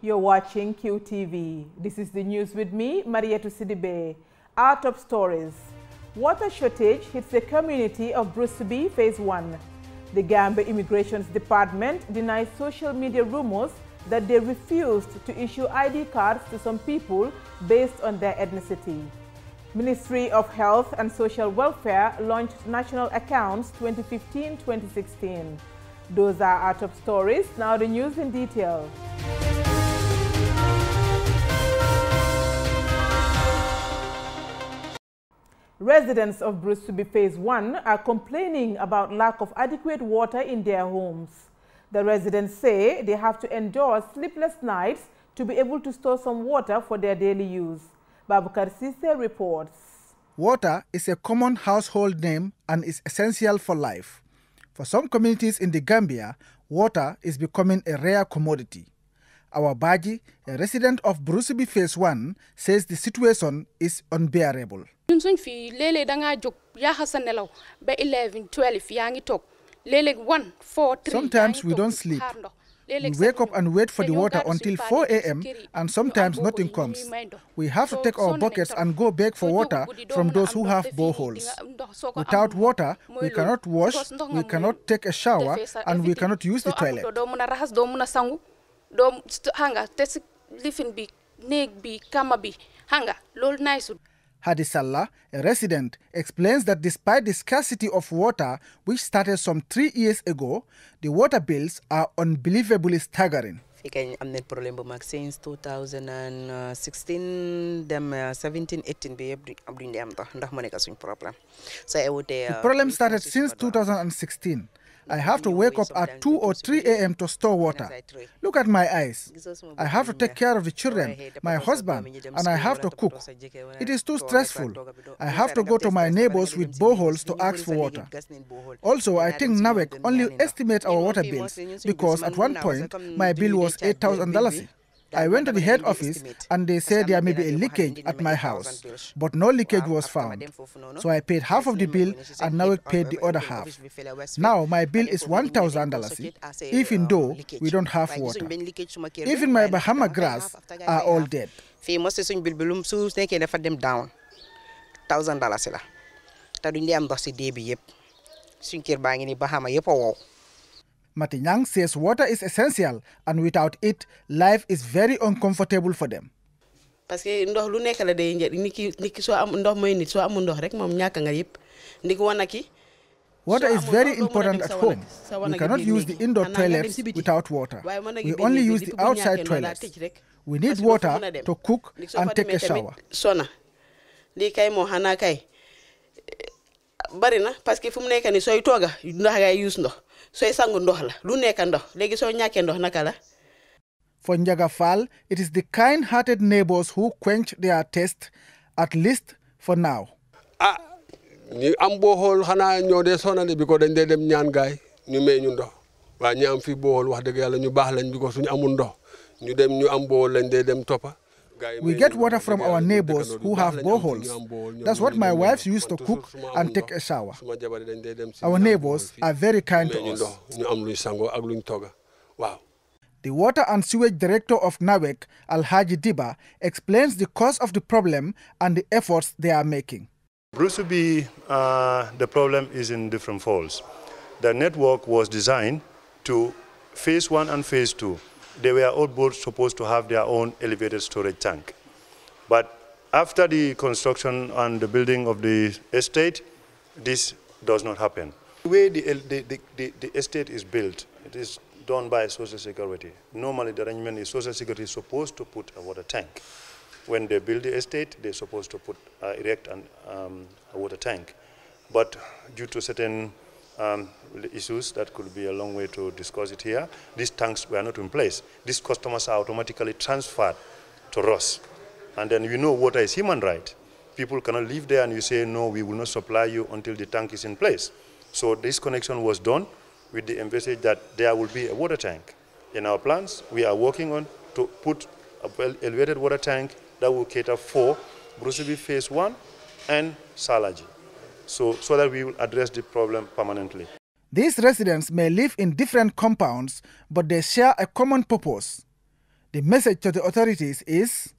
You're watching QTV. This is the news with me, Mariette Sidibe. Our top stories. Water shortage hits the community of Brusubi Phase 1. The Gambia Immigrations Department denies social media rumors that they refused to issue ID cards to some people based on their ethnicity. Ministry of Health and Social Welfare launched National Accounts 2015-2016. Those are our top stories. Now the news in detail. Residents of Brusubi Phase 1 are complaining about lack of adequate water in their homes. The residents say they have to endure sleepless nights to be able to store some water for their daily use. Babukar Sise reports. Water is a common household name and is essential for life. For some communities in the Gambia, water is becoming a rare commodity. Our Baji, a resident of Brusubi Phase 1, says the situation is unbearable. Sometimes we don't sleep. We wake up and wait for the water until 4 a.m. and sometimes nothing comes. We have to take our buckets and go beg for water from those who have boreholes. Without water, we cannot wash, we cannot take a shower, and we cannot use the toilet. Hadisalla, a resident, explains that despite the scarcity of water, which started some 3 years ago, the water bills are unbelievably staggering. Since 2016, 17, 18, the problem started since 2016. I have to wake up at 2 or 3 a.m. to store water. Look at my eyes. I have to take care of the children, my husband, and I have to cook. It is too stressful. I have to go to my neighbors with boreholes to ask for water. Also, I think NAWEC only estimates our water bills because at one point, my bill was $8,000. I went to the head office and they said there may be a leakage at my house, but no leakage was found. So I paid half of the bill and now paid the other half. Now my bill is $1,000, even though we don't have water. Even my Bahama grass are all dead. Matinyang says water is essential and without it, life is very uncomfortable for them. Water is very important at home. We cannot use the indoor toilets without water. We only use the outside toilets. We need water to cook and take a shower. For Njaga Fall, it is the kind-hearted neighbors who quench their thirst, at least for now. Ni am bohol xana ñoo dé sonal bi ko dañ dé dem ñaan gaay ñu may ñu ndox wa ñi am fi bohol wax deug yalla ñu bax lañ bi ko suñu amul ndox ñu dem ñu am bohol lañ dé dem topa. We get water from our neighbors who have boreholes. That's what my wives used to cook and take a shower. Our neighbors are very kind to us. The Water and Sewage Director of NAWEC, Alhaji Diba, explains the cause of the problem and the efforts they are making. Brusubi, the problem is in different folds. The network was designed to Phase 1 and Phase 2. They were all both supposed to have their own elevated storage tank. But after the construction and the building of the estate, this does not happen. The way the estate is built, it is done by Social Security. Normally, the arrangement is Social Security is supposed to put a water tank. When they build the estate, they're supposed to erect a water tank. But due to certain issues that could be a long way to discuss it here, these tanks were not in place. These customers are automatically transferred to us. And then you know water is human right. People cannot live there and you say, no, we will not supply you until the tank is in place. So this connection was done with the emphasis that there will be a water tank. In our plans, we are working on to put a elevated water tank that will cater for Brusubi Phase 1 and Salaji. So that we will address the problem permanently. These residents may live in different compounds, but they share a common purpose. The message to the authorities is,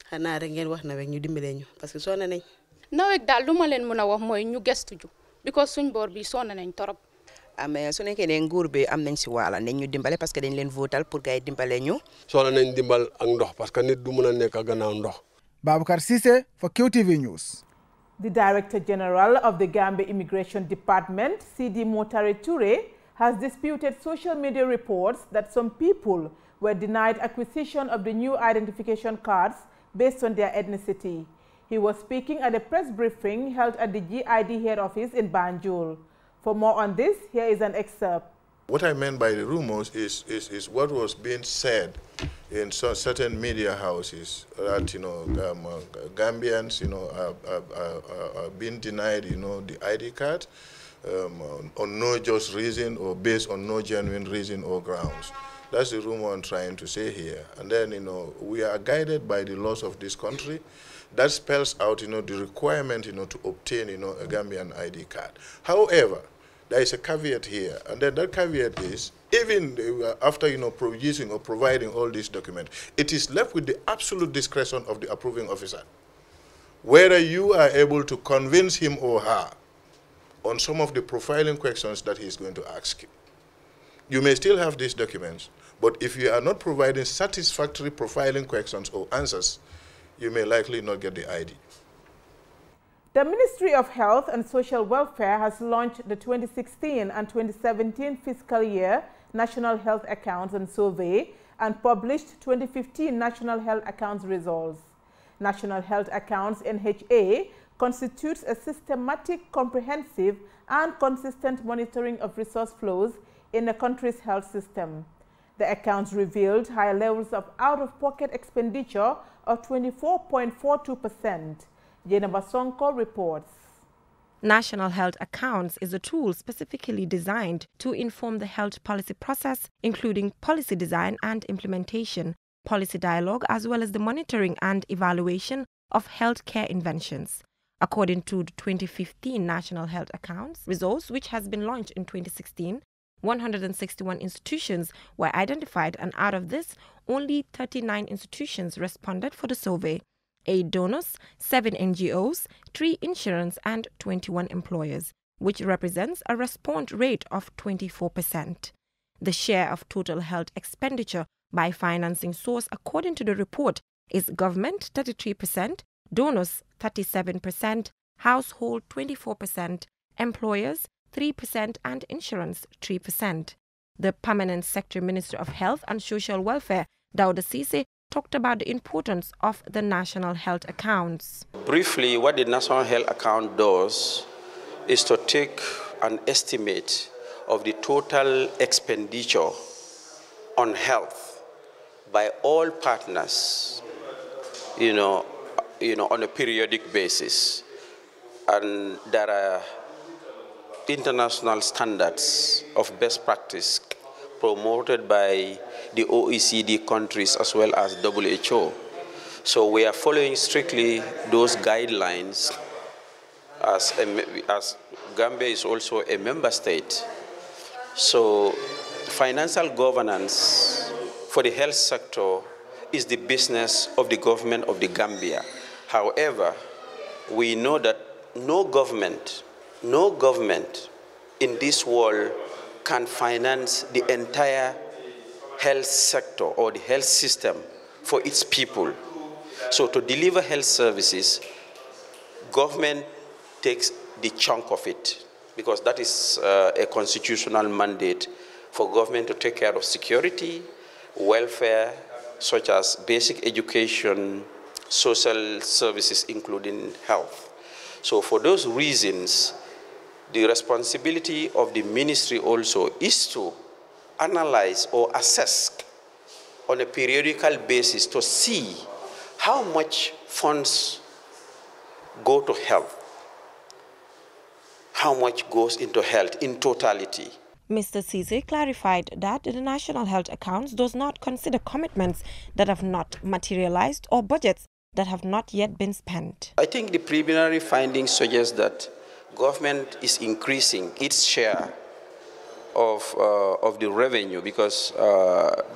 nawek daal lu ma leen mën a wax mooy ñu gestuju because suñ boor bi sonn nañ torop. su nekkee ne nguur bi am nañ si waala nañ ñu dimbale parce que dañ leen votal pour gars yi dimbale ñu. soxla nañ dimbal ak ndox parce que nit du mën a nekk gannaaw ndox. Baboucarr Cissé for QTV News. The Director General of the Gambia Immigration Department, Sidi Motare Toure, has disputed social media reports that some people were denied acquisition of the new identification cards based on their ethnicity. He was speaking at a press briefing held at the GID head office in Banjul. For more on this, here is an excerpt. What I meant by the rumors is what was being said in certain media houses that, Gambians, are being denied, the ID card on no just reason or based on no genuine reason or grounds. That's the rumor I'm trying to say here. And then, we are guided by the laws of this country. That spells out, the requirement, to obtain, a Gambian ID card. However, there is a caveat here, and then that caveat is, even after, producing or providing all these documents, it is left with the absolute discretion of the approving officer, whether you are able to convince him or her on some of the profiling questions that he is going to ask you. You may still have these documents, but if you are not providing satisfactory profiling questions or answers, you may likely not get the ID. The Ministry of Health and Social Welfare has launched the 2016 and 2017 fiscal year National Health Accounts and Survey and published 2015 National Health Accounts results. National Health Accounts (NHA) constitutes a systematic, comprehensive and consistent monitoring of resource flows in the country's health system. The accounts revealed high levels of out-of-pocket expenditure of 24.42%. Jennifer Sonko reports. National Health Accounts is a tool specifically designed to inform the health policy process, including policy design and implementation, policy dialogue, as well as the monitoring and evaluation of healthcare interventions. According to the 2015 National Health Accounts results, which has been launched in 2016, 161 institutions were identified, and out of this, only 39 institutions responded for the survey. 8 donors, 7 NGOs, 3 insurance and 21 employers, which represents a response rate of 24%. The share of total health expenditure by financing source according to the report is government 33%, donors 37%, household 24%, employers 3% and insurance 3%. The Permanent Secretary Minister of Health and Social Welfare, Dauda Sise, talked about the importance of the National Health Accounts. Briefly, what the National Health Account does is to take an estimate of the total expenditure on health by all partners, on a periodic basis. And there are international standards of best practice promoted by the OECD countries as well as WHO. So we are following strictly those guidelines as Gambia is also a member state. So financial governance for the health sector is the business of the government of the Gambia. However, we know that no government in this world can finance the entire health sector or the health system for its people. So to deliver health services, government takes the chunk of it, because that is a constitutional mandate for government to take care of security, welfare, such as basic education, social services, including health. So for those reasons, the responsibility of the ministry also is to analyze or assess on a periodical basis to see how much funds go to health, how much goes into health in totality. Mr. Cisse clarified that the National Health Accounts does not consider commitments that have not materialized or budgets that have not yet been spent. I think the preliminary findings suggest that government is increasing its share of the revenue, because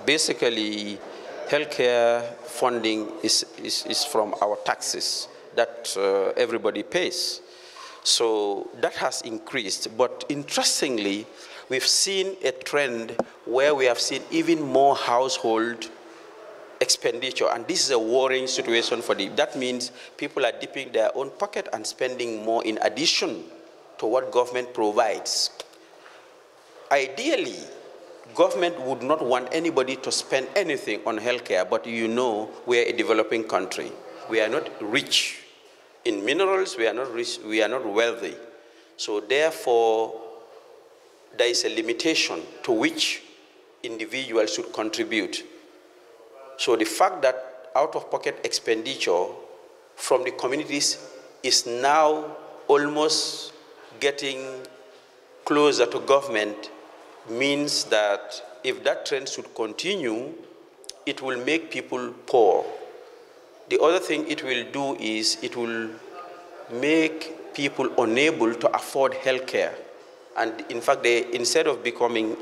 basically healthcare funding is from our taxes that everybody pays. So that has increased. But interestingly, we've seen a trend where we have seen even more household expenditure, and this is a worrying situation for them. That means people are dipping their own pocket and spending more in addition to what government provides. Ideally, government would not want anybody to spend anything on healthcare, but you know we are a developing country. We are not rich in minerals, we are not rich, we are not wealthy. So therefore, there is a limitation to which individuals should contribute. So the fact that out-of-pocket expenditure from the communities is now almost getting closer to government means that if that trend should continue, it will make people poor. The other thing it will do is it will make people unable to afford healthcare. And in fact, instead of becoming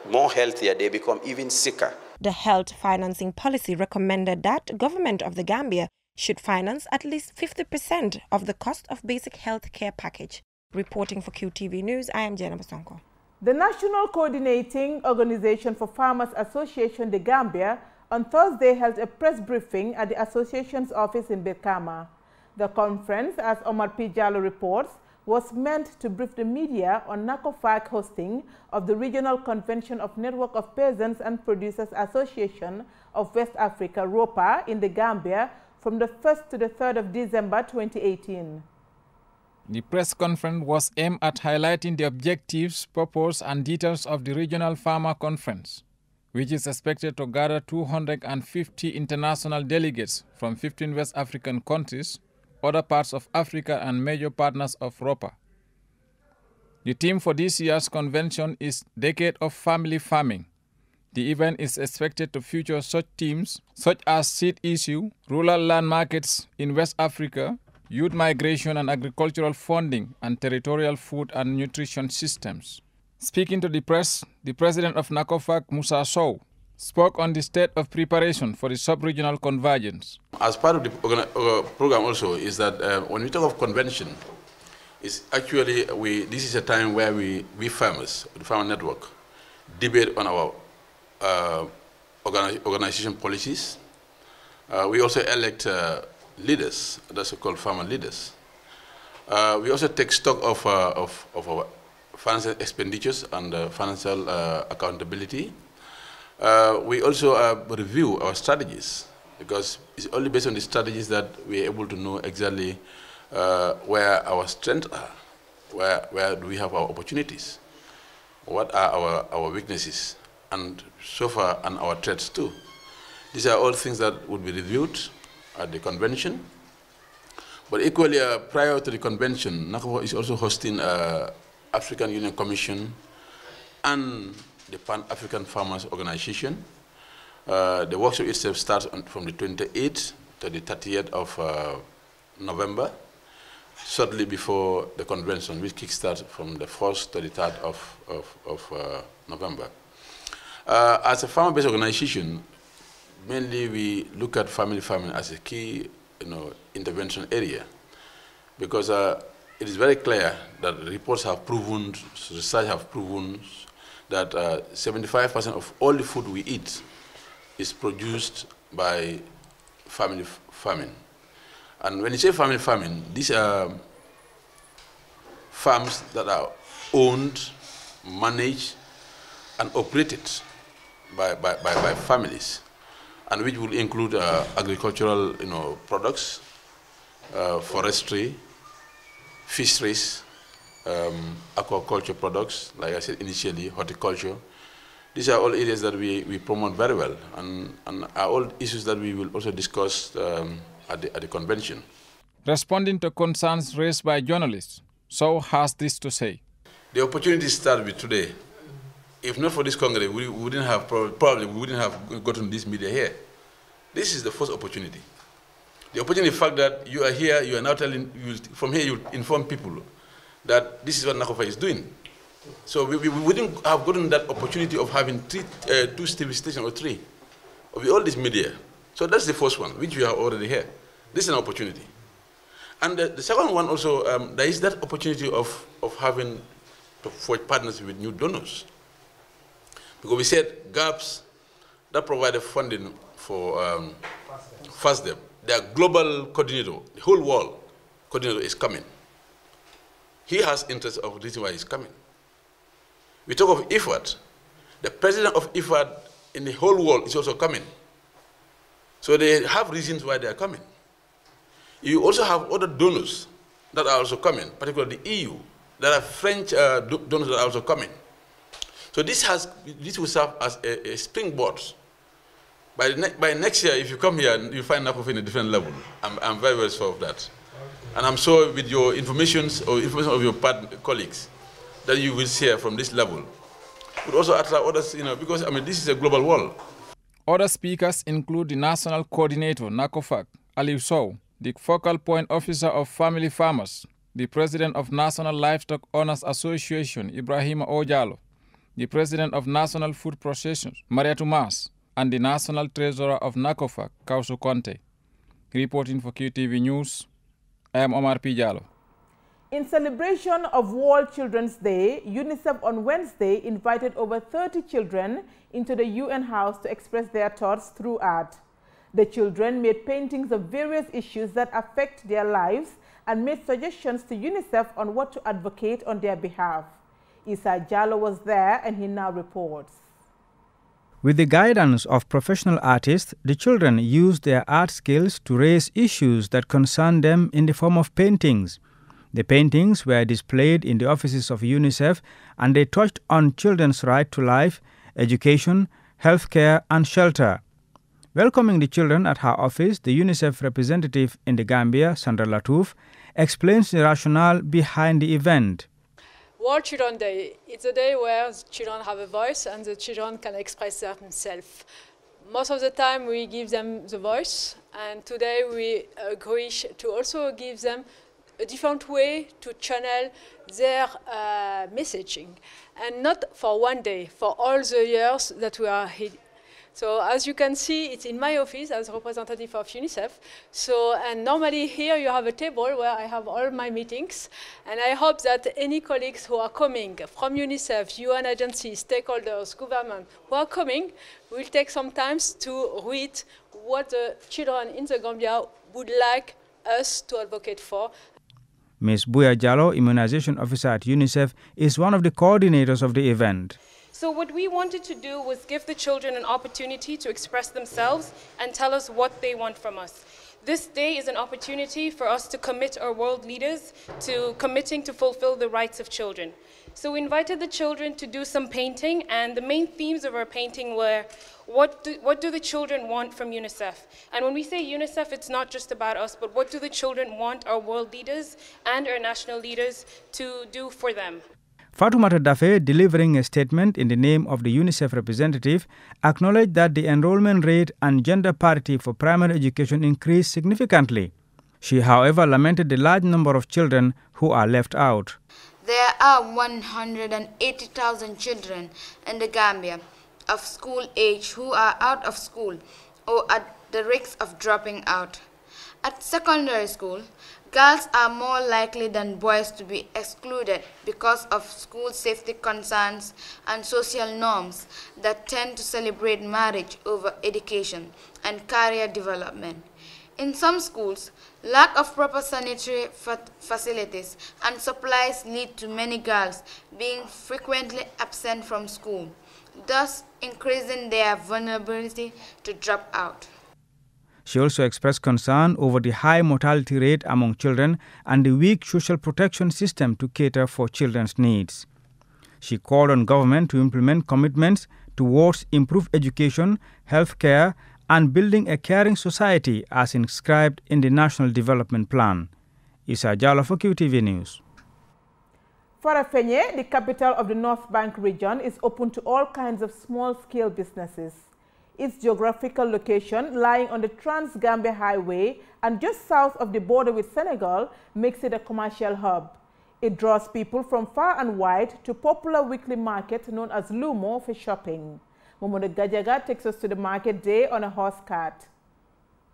more healthier, they become even sicker. The health financing policy recommended that government of the Gambia should finance at least 50% of the cost of basic health care package. Reporting for QTV News, I am Jenna Basonko. The National Coordinating Organization for Farmers Association, the Gambia, on Thursday held a press briefing at the association's office in Birkama. The conference, as Omar P. Jallo reports, was meant to brief the media on NACOFAC hosting of the Regional Convention of Network of Peasants and Producers Association of West Africa, ROPA, in the Gambia from the 1st to the 3rd of December 2018. The press conference was aimed at highlighting the objectives, purpose and details of the Regional Farmer Conference, which is expected to gather 250 international delegates from 15 West African countries, other parts of Africa and major partners of ROPA. The theme for this year's convention is Decade of Family Farming. The event is expected to feature such themes such as seed issue, rural land markets in West Africa, youth migration and agricultural funding, and territorial food and nutrition systems. Speaking to the press, the president of NACOFAC, Musa Sow, spoke on the state of preparation for the sub-regional convergence. As part of the program also is that when we talk of convention, it's actually this is a time where we farmers, the Farmer Network, debate on our organization policies. We also elect leaders, that's called farmer leaders. We also take stock of our financial expenditures and financial accountability. We also review our strategies, because it's only based on the strategies that we are able to know exactly where our strengths are, where do we have our opportunities, what are our weaknesses, and so far, and our threats too. These are all things that would be reviewed at the convention. But equally, prior to the convention, NACOFAC is also hosting African Union Commission and the Pan-African Farmers Organization. The workshop itself starts from the 28th to the 30th of November, shortly before the convention, which kickstarts from the 1st to the 3rd of November. As a farmer-based organization, mainly we look at family farming as a key intervention area, because it is very clear that reports have proven, research have proven that 75% of all the food we eat is produced by family farming. And when you say family farming, these are farms that are owned, managed, and operated by families, and which will include agricultural products, forestry, fisheries, aquaculture products, like I said initially, horticulture. These are all areas that we promote very well, and are all issues that we will also discuss at the convention. Responding to concerns raised by journalists, So has this to say. The opportunity started with today. If not for this Congress, we wouldn't have probably we wouldn't have gotten this media here. This is the first opportunity. The opportunity, the fact that you are here, you are now telling, from here you inform people that this is what NACOFAC is doing. So we wouldn't have gotten that opportunity of having two TV stations or three of all this media. So that's the first one, which we are already here. This is an opportunity. And the second one also, there is that opportunity of having to forge partnerships with new donors. Because we said gaps that provided funding for FASDEM, their global coordinator, the whole world coordinator is coming. He has interest of the reason why he's coming. We talk of IFAD. The president of IFAD in the whole world is also coming. So they have reasons why they are coming. You also have other donors that are also coming, particularly the EU. There are French donors that are also coming. So this will serve as a springboard. By next year, if you come here, you find NACOF in a different level. I'm very, very sure of that. And I'm sure with your information of your colleagues that you will share from this level. But also attract others, because this is a global world. Other speakers include the National Coordinator, NACOFAC, Ali Sow, the Focal Point Officer of Family Farmers, the President of National Livestock Owners Association, Ibrahima Ojalo, the President of National Food Processors, Maria Tumas, and the National Treasurer of NACOFAC, Kausu Conte. Reporting for QTV News, I am Omar Pijalo. In celebration of World Children's Day, UNICEF on Wednesday invited over 30 children into the UN House to express their thoughts through art. The children made paintings of various issues that affect their lives and made suggestions to UNICEF on what to advocate on their behalf. Issa Jallo was there and he now reports. With the guidance of professional artists, the children used their art skills to raise issues that concern them in the form of paintings. The paintings were displayed in the offices of UNICEF and they touched on children's right to life, education, healthcare and shelter. Welcoming the children at her office, the UNICEF representative in the Gambia, Sandra Latouf, explains the rationale behind the event. World Children's Day, it's a day where children have a voice and the children can express themselves. Most of the time we give them the voice, and today we agree to also give them a different way to channel their messaging, and not for one day, for all the years that we are here. So as you can see, it's in my office as representative of UNICEF. So, and normally here you have a table where I have all my meetings, and I hope that any colleagues who are coming from UNICEF, UN agencies, stakeholders, government, who are coming, will take some time to read what the children in the Gambia would like us to advocate for. Ms. Buya Jallo, Immunization Officer at UNICEF, is one of the coordinators of the event. So what we wanted to do was give the children an opportunity to express themselves and tell us what they want from us. This day is an opportunity for us to commit our world leaders to committing to fulfill the rights of children. So we invited the children to do some painting, and the main themes of our painting were what do the children want from UNICEF? And when we say UNICEF, it's not just about us, but what do the children want our world leaders and our national leaders to do for them? Fatoumata Dafe, delivering a statement in the name of the UNICEF representative, acknowledged that the enrollment rate and gender parity for primary education increased significantly. She, however, lamented the large number of children who are left out. There are 180,000 children in the Gambia of school age who are out of school or at the risk of dropping out. At secondary school, girls are more likely than boys to be excluded because of school safety concerns and social norms that tend to celebrate marriage over education and career development. In some schools, lack of proper sanitary facilities and supplies lead to many girls being frequently absent from school, thus increasing their vulnerability to drop out. She also expressed concern over the high mortality rate among children and the weak social protection system to cater for children's needs. She called on government to implement commitments towards improved education, health care, and building a caring society as inscribed in the National Development Plan. Issa Jallo for QTV News. Farafenye, the capital of the North Bank region, is open to all kinds of small-scale businesses. Its geographical location, lying on the Trans-Gambia Highway and just south of the border with Senegal, makes it a commercial hub. It draws people from far and wide to popular weekly market known as Lumo for shopping. Momodo Gajaga takes us to the market day on a horse cart.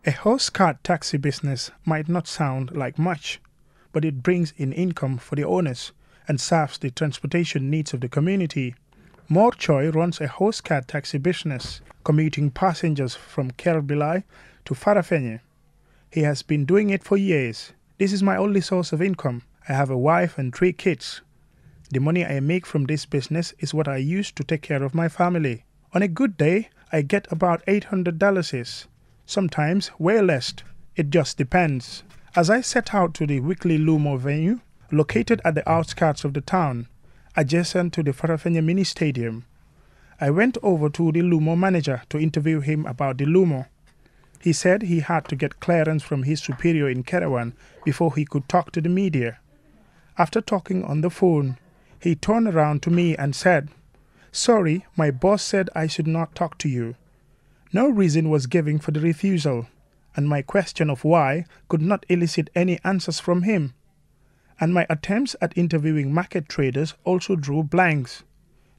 A horse cart taxi business might not sound like much, but it brings in income for the owners and serves the transportation needs of the community. Mor Choi runs a horse cart taxi business, commuting passengers from Kerbilai to Farafenye. He has been doing it for years. This is my only source of income. I have a wife and 3 kids. The money I make from this business is what I use to take care of my family. On a good day, I get about $800. Sometimes way less. It just depends. As I set out to the weekly Lumo venue, located at the outskirts of the town, adjacent to the Farafenye mini stadium, I went over to the Lumo manager to interview him about the Lumo. He said he had to get clearance from his superior in Kerewan before he could talk to the media. After talking on the phone, he turned around to me and said, "Sorry, my boss said I should not talk to you." No reason was given for the refusal, and my question of why could not elicit any answers from him. And my attempts at interviewing market traders also drew blanks.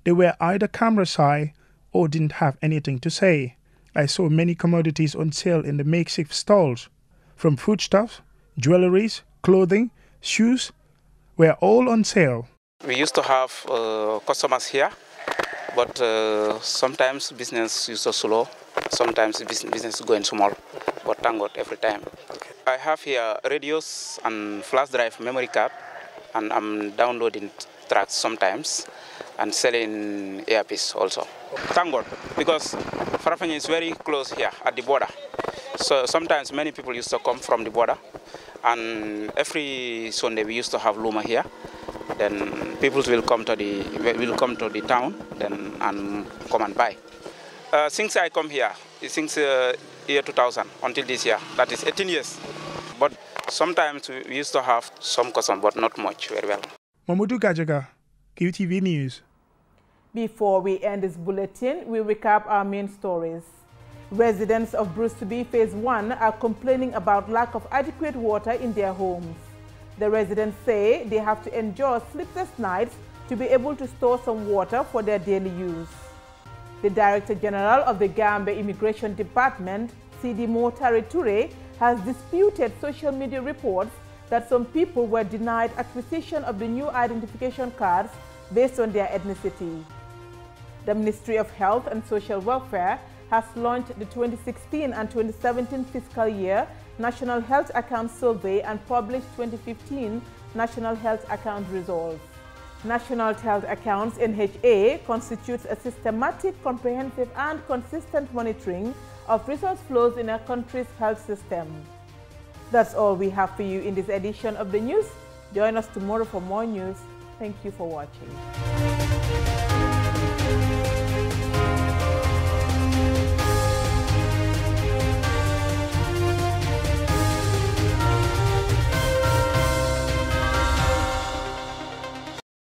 They were either camera shy or didn't have anything to say. I saw many commodities on sale in the makeshift stalls, from foodstuffs, jewelries, clothing, shoes, were all on sale. We used to have customers here, but sometimes business is so slow. Sometimes business is going small, but thank God every time. Okay. I have here radios and flash drive memory card, and I'm downloading tracks sometimes and selling earpiece also. Thank God, because Farafenye is very close here at the border. So sometimes many people used to come from the border, and every Sunday we used to have Luma here. Then people will come to the town then and come and buy. Since I come here, since year 2000 until this year, that is 18 years. But sometimes we used to have some customers, but not much, very well. Mamudu Gajaga, QTV News. Before we end this bulletin, we recap our main stories. Residents of Bruce-to-Be Phase 1 are complaining about lack of adequate water in their homes. The residents say they have to endure sleepless nights to be able to store some water for their daily use. The Director General of the Gambia Immigration Department, Sidi Motari Toure, has disputed social media reports that some people were denied acquisition of the new identification cards based on their ethnicity. The Ministry of Health and Social Welfare has launched the 2016 and 2017 fiscal year National Health Account Survey and published 2015 National Health Account results. National Health Accounts NHA constitutes a systematic, comprehensive and consistent monitoring of resource flows in our country's health system. That's all we have for you in this edition of the news. Join us tomorrow for more news. Thank you for watching.